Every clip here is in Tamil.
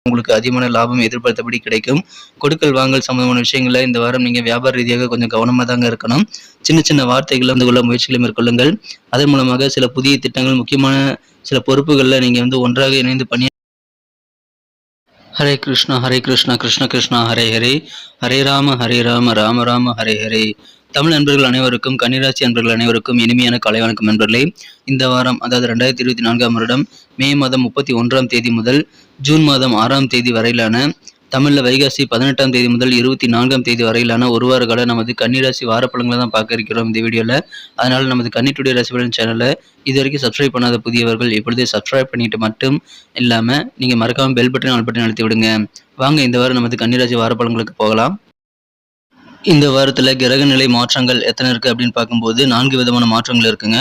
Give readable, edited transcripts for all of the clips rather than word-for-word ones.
உங்களுக்கு அதிகமான லாபம் எதிர்பார்த்தபடி கிடைக்கும். கொடுக்கல் வாங்கல் சம்பந்தமான விஷயங்கள்ல இந்த வாரம் நீங்க வியாபார ரீதியாக கொஞ்சம் கவனமா தாங்க இருக்கணும். சின்ன சின்ன வார்த்தைகளை வந்து கொள்ள முயற்சிகளை மேற்கொள்ளுங்கள். அதன் மூலமாக சில புதிய திட்டங்கள், முக்கியமான சில பொறுப்புகள்ல நீங்க வந்து ஒன்றாக இணைந்து பணி. ஹரே கிருஷ்ணா கிருஷ்ண கிருஷ்ணா ஹரே ஹரே, ஹரே ராம ராம ராம ஹரே ஹரே. தமிழ் நண்பர்கள் அனைவருக்கும், கன்னிராசி நண்பர்கள் அனைவருக்கும் இனிமையான காலை வணக்கம் நண்பர்களே. இந்த வாரம், அதாவது 2024ஆம் வருடம் மே மாதம் 31ஆம் தேதி முதல் ஜூன் மாதம் 6ஆம் தேதி வரையிலான, தமிழில் வைகாசி 18ஆம் தேதி முதல் 24ஆம் தேதி வரையிலான ஒரு வார கால நமது கன்னிராசி வாரப்பலன்களை தான் பார்க்க இருக்கிறோம் இந்த வீடியோவில். அதனால் நமது கன்னி டுடே ராசி பலன் சேனலை இது வரைக்கும் சப்ஸ்கிரைப் பண்ணாத புதியவர்கள் இப்பொழுதே சப்ஸ்கிரைப் பண்ணிட்டு மட்டும் இல்லாமல் நீங்கள் மறக்காமல் பெல் பட்டன், ஆல் பட்டன் அழுத்தி விடுங்க. வாங்க இந்த வாரம் நமது கன்னிராசி வாரப்பலன்களுக்கு போகலாம். இந்த வாரத்தில் கிரக நிலை மாற்றங்கள் எத்தனை இருக்குது அப்படின்னு பார்க்கும்போது 4 விதமான மாற்றங்கள் இருக்குங்க.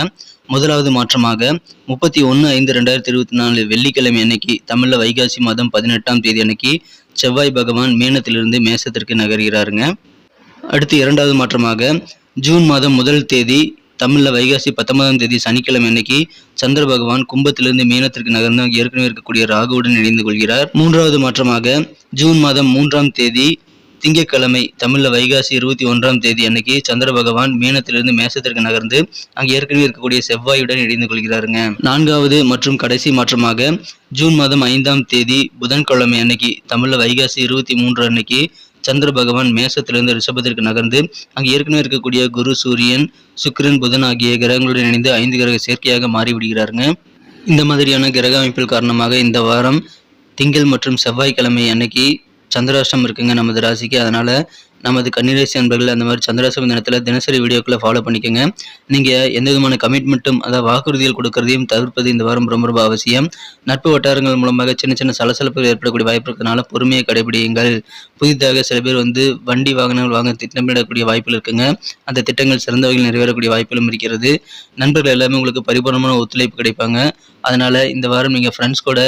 முதலாவது மாற்றமாக 31/5/2024 வெள்ளிக்கிழமை அன்னைக்கு, தமிழில் வைகாசி மாதம் 18ஆம் தேதி அன்னைக்கு செவ்வாய் பகவான் மீனத்திலிருந்து மேசத்திற்கு நகர்கிறாருங்க. அடுத்து இரண்டாவது மாற்றமாக ஜூன் மாதம் 1 தேதி, தமிழில் வைகாசி 19ஆம் தேதி சனிக்கிழமை அன்னைக்கு சந்திர பகவான் கும்பத்திலிருந்து மீனத்திற்கு நகர்ந்து ஏற்கனவே இருக்கக்கூடிய ராகுவுடன் இணைந்து கொள்கிறார். மூன்றாவது மாற்றமாக ஜூன் மாதம் 3ஆம் தேதி திங்கட்கிழமை, தமிழில் வைகாசி 21ஆம் தேதி அன்னைக்கு சந்திர பகவான் மீனத்திலிருந்து மேசத்திற்கு நகர்ந்து அங்கே ஏற்கனவே இருக்கக்கூடிய செவ்வாயுடன் இணைந்து கொள்கிறாருங்க. நான்காவது மற்றும் கடைசி மாற்றமாக ஜூன் மாதம் 5ஆம் தேதி புதன்கிழமை அன்னைக்கு, தமிழில் வைகாசி 23 அன்னைக்கு சந்திர பகவான் மேசத்திலிருந்து ரிஷபத்திற்கு நகர்ந்து அங்கே ஏற்கனவே இருக்கக்கூடிய குரு, சூரியன், சுக்கிரன், புதன் ஆகிய கிரகங்களுடன் இணைந்து 5 கிரக சேர்க்கையாக மாறிவிடுகிறாருங்க. இந்த மாதிரியான கிரக அமைப்பில் காரணமாக இந்த வாரம் திங்கள் மற்றும் செவ்வாய்க்கிழமை அன்னைக்கு சந்திராஷ்டம் இருக்குங்க நமது ராசிக்கு. அதனால் நமது கன்னிராசி நண்பர்கள் அந்த மாதிரி சந்திராஷ்டம தினத்தில் தினசரி வீடியோக்களை ஃபாலோ பண்ணிக்கோங்க. நீங்கள் எந்த விதமான கமிட்மெண்ட்டும், அதாவது வாக்குறுதிகள் கொடுக்கறதையும் தவிர்ப்பது இந்த வாரம் ரொம்ப ரொம்ப அவசியம். நட்பு வட்டாரங்கள் மூலமாக சின்ன சின்ன சலசலப்புகள் ஏற்படக்கூடிய வாய்ப்பு இருக்கிறதுனால பொறுமையை கடைபிடியுங்கள். புதிதாக சில பேர் வந்து வண்டி வாகனங்கள் வாங்க திட்டமிடக்கூடிய வாய்ப்புகள் இருக்குங்க. அந்த திட்டங்கள் சிறந்த வகையில் நிறைவேறக்கூடிய வாய்ப்புகளும் இருக்கிறது. நண்பர்கள் எல்லாமே உங்களுக்கு பரிபூர்ணமான ஒத்துழைப்பு கிடைப்பாங்க. அதனால் இந்த வாரம் நீங்கள் ஃப்ரெண்ட்ஸ் கூட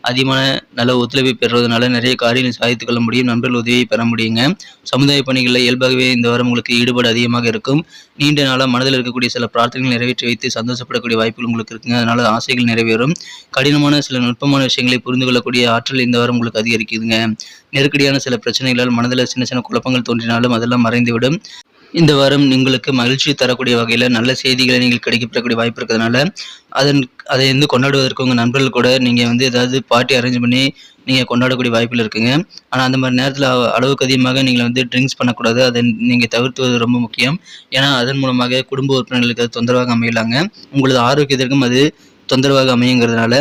அதிகமான நல்ல ஒத்துழைப்பை பெறுவதனால நிறைய காரியங்களை சாதித்துக் கொள்ள முடியும். நண்பர்கள் உதவியை பெற முடியுங்க. சமுதாய பணிகளில் இயல்பாகவே இந்த வாரம் உங்களுக்கு ஈடுபாடு அதிகமாக இருக்கும். நீண்ட நாளாக மனதில் இருக்கக்கூடிய சில பிரார்த்தனைகள் நிறைவேற்றி வைத்து சந்தோஷப்படக்கூடிய வாய்ப்புகள் உங்களுக்கு இருக்குங்க. அதனால ஆசைகள் நிறைவேறும். கடினமான சில நுட்பமான விஷயங்களை புரிந்து கொள்ளக்கூடிய ஆற்றல் இந்த வாரம் உங்களுக்கு அதிகரிக்குதுங்க. நெருக்கடியான சில பிரச்சனைகளால் மனதில் சின்ன சின்ன குழப்பங்கள் தோன்றினாலும் அதெல்லாம் மறைந்துவிடும். இந்த வாரம் உங்களுக்கு மகிழ்ச்சி தரக்கூடிய வகையில் நல்ல செய்திகளை நீங்கள் கிடைக்கப்பெறக்கூடிய வாய்ப்பு இருக்கிறதுனால அதை வந்து கொண்டாடுவதற்கு உங்கள் நண்பர்கள் கூட நீங்கள் வந்து ஏதாவது பார்ட்டி அரேஞ்ச் பண்ணி நீங்கள் கொண்டாடக்கூடிய வாய்ப்பில் இருக்குங்க. ஆனால் அந்த மாதிரி நேரத்தில் அளவுக்கு அதிகமாக நீங்கள் வந்து ட்ரிங்க்ஸ் பண்ணக்கூடாது. அதை நீங்கள் தவிர்த்துவது ரொம்ப முக்கியம். ஏன்னா அதன் மூலமாக குடும்ப உறுப்பினர்களுக்கு அது தொந்தரவாக அமையலாங்க. உங்களது ஆரோக்கியத்திற்கும் அது தொந்தரவாக அமையுங்கிறதுனால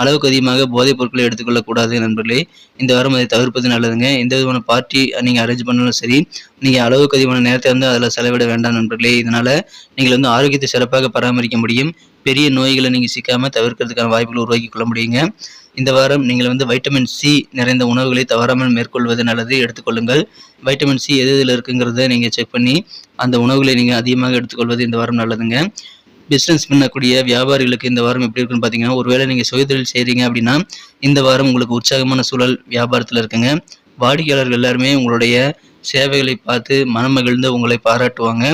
அளவுக்கு அதிகமாக போதைப் பொருட்களை எடுத்துக்கொள்ளக்கூடாது நண்பர்களே. இந்த வாரம் அதை தவிர்ப்பது நல்லதுங்க. எந்த விதமான பார்ட்டி நீங்கள் அரேஞ்ச் பண்ணாலும் சரி, நீங்கள் அளவுக்கு அதிகமான நேரத்தை வந்து அதில் செலவிட வேண்டாம் நண்பர்களே. இதனால் நீங்கள் வந்து ஆரோக்கியத்தை சிறப்பாக பராமரிக்க முடியும். பெரிய நோய்களை நீங்கள் சிக்காமல் தவிர்க்கிறதுக்கான வாய்ப்புகளை உருவாக்கி கொள்ள முடியுங்க. இந்த வாரம் நீங்கள் வந்து வைட்டமின் சி நிறைந்த உணவுகளை தவறாமல் மேற்கொள்வது நல்லது, எடுத்துக்கொள்ளுங்கள். வைட்டமின் சி எது இதில் இருக்குங்கிறத நீங்கள் செக் பண்ணி அந்த உணவுகளை நீங்கள் அதிகமாக எடுத்துக்கொள்வது இந்த வாரம் நல்லதுங்க. பிஸ்னஸ் பண்ணக்கூடிய வியாபாரிகளுக்கு இந்த வாரம் எப்படி இருக்குன்னு பார்த்தீங்கன்னா, ஒருவேளை நீங்கள் சுயதொழில் செய்கிறீங்க அப்படின்னா இந்த வாரம் உங்களுக்கு உற்சாகமான சூழல் வியாபாரத்தில் இருக்குங்க. வாடிக்கையாளர்கள் எல்லாருமே உங்களுடைய சேவைகளை பார்த்து மனமகிழ்ந்து உங்களை பாராட்டுவாங்க.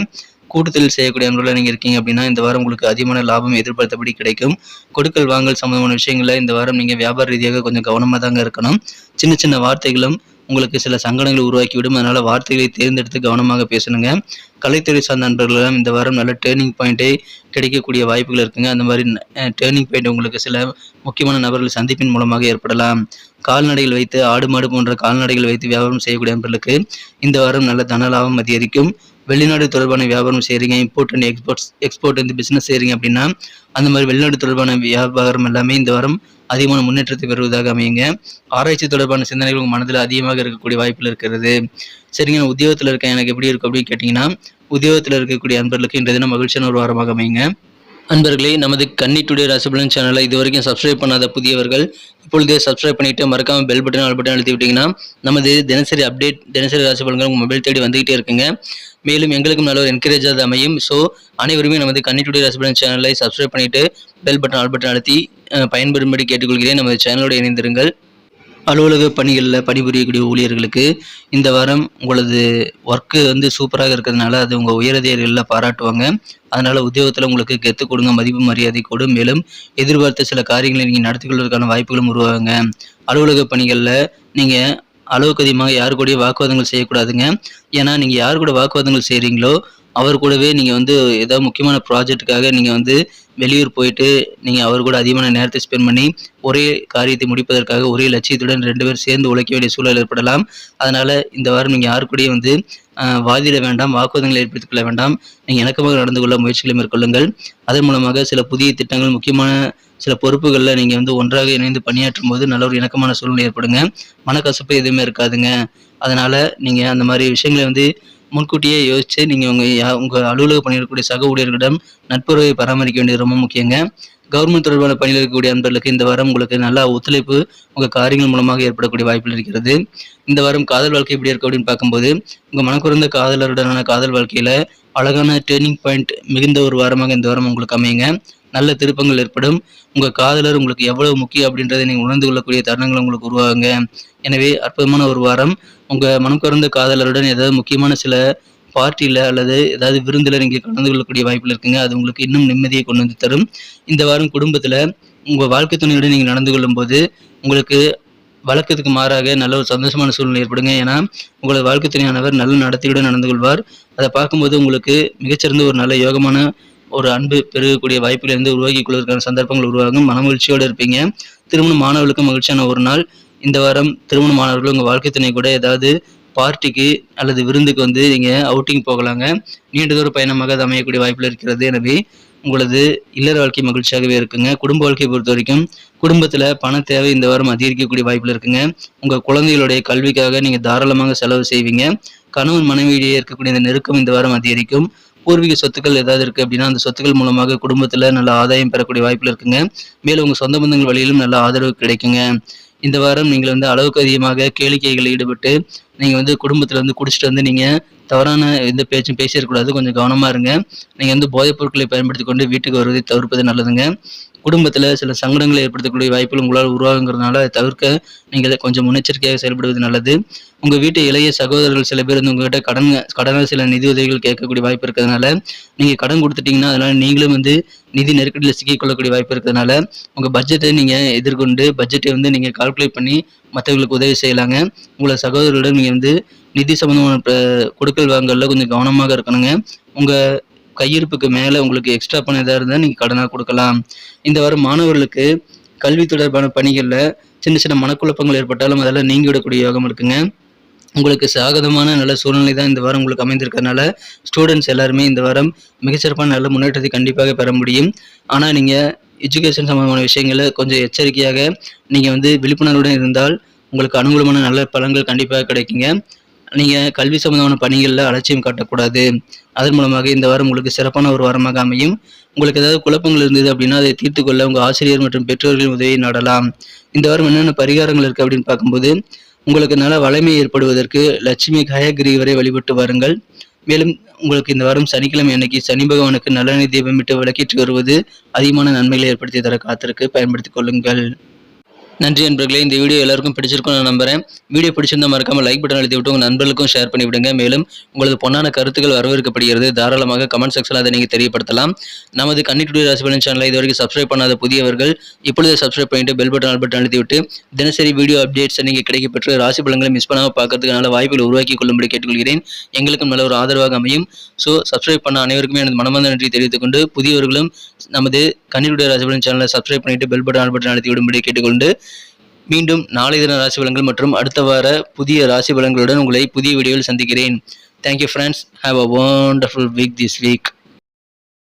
கூட்டுத்தொழில் செய்யக்கூடிய அன்பர்களாக நீங்கள் இருக்கீங்க அப்படின்னா இந்த வாரம் உங்களுக்கு அதிகமான லாபம் எதிர்பார்த்தபடி கிடைக்கும். கொடுக்கல் வாங்கல் சம்பந்தமான விஷயங்களில் இந்த வாரம் நீங்கள் வியாபார ரீதியாக கொஞ்சம் கவனமாக தாங்க இருக்கணும். சின்ன சின்ன வார்த்தைகளும் உங்களுக்கு சில சங்கடங்களை உருவாக்கிவிடும். அதனால் வார்த்தைகளை தேர்ந்தெடுத்து கவனமாக பேசணுங்க. கலைத்துறை சார்ந்த நண்பர்களும் இந்த வாரம் நல்ல டேர்னிங் பாயிண்ட்டே கிடைக்கக்கூடிய வாய்ப்புகள் இருக்குங்க. அந்த மாதிரி டேர்னிங் பாயிண்ட் உங்களுக்கு சில முக்கியமான நபர்கள் சந்திப்பின் மூலமாக ஏற்படலாம். கால்நடைகள் வைத்து, ஆடு மாடு போன்ற கால்நடைகள் வைத்து வியாபாரம் செய்யக்கூடிய நண்பர்களுக்கு இந்த வாரம் நல்ல தன லாபம் அதிகரிக்கும். வெளிநாடு தொடர்பான வியாபாரம் செய்கிறீங்க, இம்போர்ட் அண்ட் எக்ஸ்போர்ட் இந்த பிஸ்னஸ் செய்கிறீங்க அப்படின்னா அந்த மாதிரி வெளிநாடு தொடர்பான வியாபாரம் எல்லாமே இந்த வாரம் அதிகமான முன்னேற்றத்தை பெறுவதாக அமையுங்க. ஆராய்ச்சி தொடர்பான சிந்தனைகள் உங்கள் மனதில் அதிகமாக இருக்கக்கூடிய வாய்ப்பில் இருக்கிறது. சரிங்க, உத்தியோகத்தில் இருக்க எனக்கு எப்படி இருக்கும் அப்படின்னு கேட்டிங்கன்னா, உத்தியோகத்தில் இருக்கக்கூடிய அன்பர்களுக்கு இன்றைய தினம் மகிழ்ச்சியான ஒரு வாரமாக அமையுங்க. அன்பர்களே, நமது கன்னி டுடே ராசி பலன் சேனலை இது வரைக்கும் சப்ஸ்கிரைப் பண்ணாத புதியவர்கள் இப்பொழுதே சப்ஸ்கிரைப் பண்ணிவிட்டு மறக்காமல் பெல் பட்டன், ஆல் பட்டன் அழுத்தி விட்டிங்கன்னா நமது தினசரி அப்டேட், தினசரி ராசி பலன்கள் உங்கள் மொபைல் தேடி வந்துகிட்டே இருக்குங்க. மேலும் எங்களுக்கும் நல்ல ஒரு என்கரேஜாக அமையும். ஸோ அனைவருமே நமது கன்னி டுடே ராசி பலன் சேனலை சப்ஸ்கிரைப் பண்ணிவிட்டு பெல் பட்டன், ஆல் பட்டன் அழுத்தி பயன்பெறும்படி கேட்டுக்கொள்கிறேன். நமது சேனலோடு இணைந்திருங்கள். அலுவலக பணிகளில் பணிபுரியக்கூடிய ஊழியர்களுக்கு இந்த வாரம் உங்களது ஒர்க்கு வந்து சூப்பராக இருக்கிறதுனால அது உங்கள் உயரதிகாரிகளில் பாராட்டுவாங்க. அதனால் உத்தியோகத்தில் உங்களுக்கு கெத்து கொடுங்க, மதிப்பு மரியாதை கூடும். மேலும் எதிர்பார்த்த சில காரியங்களை நீங்கள் நடத்தி கொள்வதற்கான வாய்ப்புகளும் உருவாகுங்க. அலுவலக பணிகளில் நீங்கள் அளவுக்கு அதிகமாக யாரு கூடயும் வாக்குவாதங்கள் செய்யக்கூடாதுங்க. ஏன்னா நீங்கள் யார் கூட வாக்குவாதங்கள் செய்கிறீங்களோ அவர் கூடவே நீங்கள் வந்து ஏதாவது முக்கியமான ப்ராஜெக்ட்டுக்காக நீங்கள் வந்து வெளியூர் போயிட்டு நீங்கள் அவர் கூட அதிகமான நேரத்தை ஸ்பெண்ட் பண்ணி ஒரே காரியத்தை முடிப்பதற்காக ஒரே லட்சியத்துடன் 2 பேர் சேர்ந்து உழைக்க வேண்டிய சூழல் ஏற்படலாம். அதனால் இந்த வாரம் நீங்கள் யாரு கூடயும் வந்து வாதிட வேண்டாம், வாக்குவாதங்களை ஏற்படுத்திக் கொள்ள வேண்டாம். நீங்கள் இணக்கமாக நடந்து கொள்ள முயற்சிகளை மேற்கொள்ளுங்கள். அதன் மூலமாக சில புதிய திட்டங்கள், முக்கியமான சில பொறுப்புகளில் நீங்கள் வந்து ஒன்றாக இணைந்து பணியாற்றும் போது நல்ல ஒரு இணக்கமான சூழ்நிலை ஏற்படுங்க. மனக்கசப்பு எதுவுமே இருக்காதுங்க. அதனால் நீங்கள் அந்த மாதிரி விஷயங்களை வந்து முன்கூட்டியே யோசித்து நீங்கள் உங்கள் அலுவலக பணியில் இருக்கக்கூடிய சக ஊழியர்களிடம் நட்புறவை பராமரிக்க வேண்டியது ரொம்ப முக்கியங்க. கவர்மெண்ட் தொடர்பான பணியில் இருக்கக்கூடிய அன்பர்களுக்கு இந்த வாரம் உங்களுக்கு நல்ல ஒத்துழைப்பு உங்கள் காரியங்கள் மூலமாக ஏற்படக்கூடிய வாய்ப்புகள் இருக்கிறது. இந்த வாரம் காதல் வாழ்க்கை எப்படி இருக்கு அப்படின்னு பார்க்கும்போது உங்கள் மனக்குறந்த காதலருடனான காதல் வாழ்க்கையில் அழகான டேர்னிங் பாயிண்ட் மிகுந்த ஒரு வாரமாக இந்த வாரம் உங்களுக்கு அமையுங்க. நல்ல திருப்பங்கள் ஏற்படும். உங்கள் காதலர் உங்களுக்கு எவ்வளவு முக்கியம் அப்படின்றத நீங்கள் உணர்ந்து கொள்ளக்கூடிய தருணங்கள் உங்களுக்கு உருவாகுங்க. எனவே அற்புதமான ஒரு வாரம். உங்கள் மனம் கவர்ந்த காதலருடன் ஏதாவது முக்கியமான சில பார்ட்டியில் அல்லது ஏதாவது விருந்தில் நீங்கள் கலந்து கொள்ளக்கூடிய வாய்ப்புகள் இருக்குங்க. அது உங்களுக்கு இன்னும் நிம்மதியை கொண்டு வந்து தரும். இந்த வாரம் குடும்பத்தில் உங்கள் வாழ்க்கை துணையுடன் நீங்கள் நடந்து கொள்ளும்போது உங்களுக்கு வழக்கத்துக்கு மாறாக நல்ல ஒரு சந்தோஷமான சூழ்நிலை ஏற்படுங்க. ஏன்னா உங்களது வாழ்க்கை துணையானவர் நல்ல நடத்தையுடன் நடந்து கொள்வார். அதை பார்க்கும்போது உங்களுக்கு மிகச்சிறந்த ஒரு நல்ல யோகமான ஒரு அன்பு பெருகக்கூடிய வாய்ப்புகள் இருந்து உருவாக்கி கொள்வதற்கான சந்தர்ப்பங்கள் உருவாகும். மனமகிழ்ச்சியோடு இருப்பீங்க. திருமணம் மாணவர்களுக்கு மகிழ்ச்சியான ஒரு நாள். இந்த வாரம் திருமண மாணவர்கள் உங்கள் வாழ்க்கை துணை கூட ஏதாவது பார்ட்டிக்கு அல்லது விருந்துக்கு வந்து நீங்கள் அவுட்டிங் போகலாங்க. நீண்ட தூர பயணமாக அது அமையக்கூடிய வாய்ப்புகள் இருக்கிறது. எனவே உங்களது இல்லற வாழ்க்கை மகிழ்ச்சியாகவே இருக்குங்க. குடும்ப வாழ்க்கையை பொறுத்த வரைக்கும் குடும்பத்தில் பண தேவை இந்த வாரம் அதிகரிக்கக்கூடிய வாய்ப்புகள் இருக்குங்க. உங்கள் குழந்தைகளுடைய கல்விக்காக நீங்கள் தாராளமாக செலவு செய்வீங்க. கணவன் மனைவியிடையே இருக்கக்கூடிய இந்த நெருக்கம் இந்த வாரம் அதிகரிக்கும். பூர்வீக சொத்துக்கள் ஏதாவது இருக்குது அப்படின்னா அந்த சொத்துக்கள் மூலமாக குடும்பத்தில் நல்ல ஆதாயம் பெறக்கூடிய வாய்ப்புகள் இருக்குங்க. மேலும் உங்கள் சொந்த பந்தங்கள் வழியிலும் நல்ல ஆதரவு கிடைக்குங்க. இந்த வாரம் நீங்கள் வந்து அளவுக்கு அதிகமாக கேளிக்கைகளில் ஈடுபட்டு நீங்கள் வந்து குடும்பத்தில் வந்து குடிச்சிட்டு வந்து நீங்கள் தவறான எந்த பேச்சும் பேசிடக்கூடாது. கொஞ்சம் கவனமாக இருங்க. நீங்கள் வந்து போதைப் பொருட்களை பயன்படுத்தி கொண்டு வீட்டுக்கு வருவதை தவிர்ப்பது நல்லதுங்க. குடும்பத்தில் சில சங்கடங்களை ஏற்படுத்தக்கூடிய வாய்ப்புகள் உங்களால் உருவாகுங்கிறதுனால அதை தவிர்க்க நீங்கள் கொஞ்சம் முன்னெச்சரிக்கையாக செயல்படுவது நல்லது. உங்கள் வீட்டு இளைய சகோதரர்கள் சில பேர் வந்து உங்கள்கிட்ட கடனாக சில நிதி உதவிகள் கேட்கக்கூடிய வாய்ப்பு இருக்கிறதுனால நீங்கள் கடன் கொடுத்துட்டீங்கன்னா அதனால் நீங்களும் வந்து நிதி நெருக்கடியில் சிக்கிக்கொள்ளக்கூடிய வாய்ப்பு இருக்கிறதுனால உங்கள் பட்ஜெட்டை நீங்கள் எதிர்கொண்டு பட்ஜெட்டை வந்து நீங்கள் கால்குலேட் பண்ணி மற்றவர்களுக்கு உதவி செய்யலாங்க. உங்களை சகோதரர்களிடம் நீங்கள் வந்து நிதி சம்பந்தமான கொடுக்கல் வாங்கல கொஞ்சம் கவனமாக இருக்கணுங்க. உங்கள் கையிருப்புக்கு மேலே உங்களுக்கு எக்ஸ்ட்ரா பணம் எதாவது இருந்தால் நீங்கள் கடனாக கொடுக்கலாம். இந்த வாரம் மாணவர்களுக்கு கல்வி தொடர்பான பணிகளில் சின்ன சின்ன மனக்குழப்பங்கள் ஏற்பட்டாலும் அதெல்லாம் நீங்கி விடக்கூடிய யோகம் இருக்குங்க. உங்களுக்கு சாதகமான நல்ல சூழ்நிலை தான் இந்த வாரம் உங்களுக்கு அமைந்திருக்கிறதுனால ஸ்டூடெண்ட்ஸ் எல்லாருமே இந்த வாரம் மிகச்சிறப்பான நல்ல முன்னேற்றத்தை கண்டிப்பாக பெற முடியும். ஆனால் நீங்கள் எஜுகேஷன் சம்பந்தமான விஷயங்களை கொஞ்சம் எச்சரிக்கையாக நீங்கள் வந்து விழிப்புணர்வுடன் இருந்தால் உங்களுக்கு அனுகூலமான நல்ல பலன்கள் கண்டிப்பாக கிடைக்குங்க. நீங்கள் கல்வி சம்பந்தமான பணிகளில் அலட்சியம் காட்டக்கூடாது. அதன் மூலமாக இந்த வாரம் உங்களுக்கு சிறப்பான ஒரு வாரமாக அமையும். உங்களுக்கு ஏதாவது குழப்பங்கள் இருந்தது அப்படின்னா அதை தீர்த்து கொள்ள உங்கள் ஆசிரியர் மற்றும் பெற்றோர்களின் உதவியை நாடலாம். இந்த வாரம் என்னென்ன பரிகாரங்கள் இருக்குது அப்படின்னு பார்க்கும்போது உங்களுக்கு நல்ல வளமை ஏற்படுவதற்கு லட்சுமி ஹயகிரி வரை வழிபட்டு வாருங்கள். மேலும் உங்களுக்கு இந்த வாரம் சனிக்கிழமை அன்னைக்கு சனி பகவானுக்கு நல்லெண்ணெய் தீபமிட்டு விளக்கேற்றி வருவது அதிகமான நன்மைகளை ஏற்படுத்தி தர காத்திருக்கு. பயன்படுத்திக் கொள்ளுங்கள். நன்றி நண்பர்களே. இந்த வீடியோ எல்லாருக்கும் பிடிச்சிருக்கும் நான் நம்புறேன். வீடியோ பிடிச்சிருந்தா மறக்காம லைக் பட்டன் அழுத்தி விட்டு உங்கள் நண்பர்களுக்கும் ஷேர் பண்ணி விடுங்க. மேலும் உங்களது பொன்னான கருத்துக்கள் வரவேற்கப்படுகிறது. தாராளமாக கமெண்ட் செக்ஷனில் அதை நீங்கள் தெரியப்படுத்தலாம். நமது கன்னிட்டுடைய ராசி பலன் சேனலை இது வரைக்கும் சப்ஸ்கிரைப் பண்ணாத புதியவர்கள் இப்பொழுது சப்ஸ்கிரைப் பண்ணிட்டு பெல் பட்டன் ஆல் பட்டன் அழுத்தி விட்டு தினசரி வீடியோ அப்டேட்ஸை நீங்கள் கிடைக்கப்பெற்று ராசி பலன்களை மிஸ் பண்ணாமல் பார்க்கறதுக்கு நல்ல வாய்ப்புகளை உருவாக்கி கொள்ளும்படி கேட்டுக்கொள்கிறேன். எங்களுக்கும் நல்ல ஒரு ஆதரவாக அமையும். ஸோ சப்ஸ்கிரைப் பண்ண அனைவருக்குமே எனது மனமார்ந்த நன்றி தெரிவித்துக் கொண்டு புதியவர்களும் நமது கன்னிட்டுடைய ராசி பலன் சேனலை சப்ஸ்கிரைப் பண்ணிட்டு பெல் பட்டன் ஆல் பட்டன் அழுத்தி விடும்படி கேட்டுக்கொண்டு மீண்டும் நாளை தின ராசி பலன்கள் மற்றும் அடுத்த வார புதிய ராசி பலன்களுடன் உங்களை புதிய வீடியோவில் சந்திக்கிறேன். Thank you friends. Have a wonderful week this week.